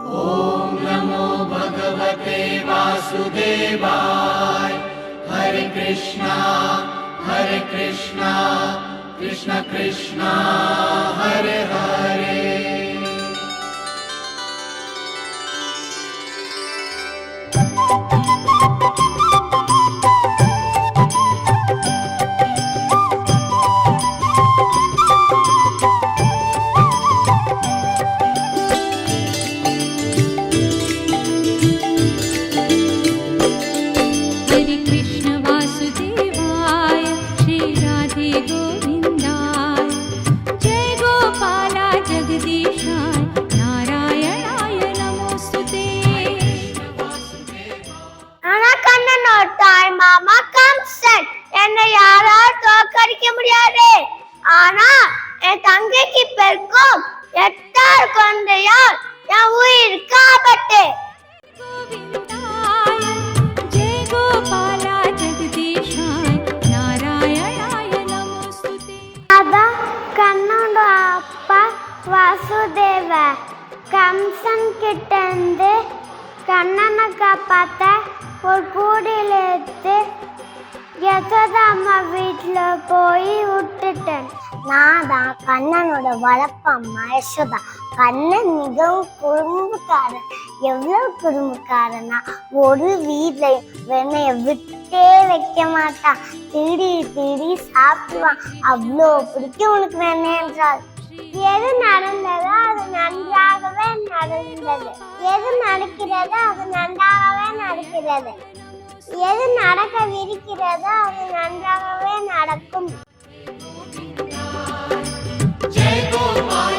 ओम नमो भगवते वासुदेवाय। हरे कृष्णा कृष्ण कृष्णा हरे हरे। ஆனா என் தங்கைக்கு பெருக்கும் 8 குழந்தையால் என் உயிர் காப்பட்டு. அதான் கண்ணோட அப்பா வாசுதேவ கம்சன் கிட்ட இருந்து கண்ணனை காப்பாத்த ஒரு கூடையில எடுத்து யசோதா அம்மா வீட்டுல போய் விட்டுட்டேன். நான் தான் கண்ணனோட வளர்ப்பம்மா யசோதா. கண்ணன் மிகவும் குறும்புக்காரன். எவ்வளவு குறும்புக்காரனா, ஒரு வீட்ல வெண்ணைய விட்டே வைக்க மாட்டான். திருடி திருடி சாப்பிடுவான். அவ்வளோ பிடிக்கும் உனக்கு வெண்ணெய் என்றால். எது நடந்ததோ அது நன்றாகவே நடந்தது. எது நடக்கிறதோ அது நன்றாகவே நடக்கிறது. எது நடக்கவிருக்கிறதோ அது நன்றாகவே நடக்கும். जय गोपाल।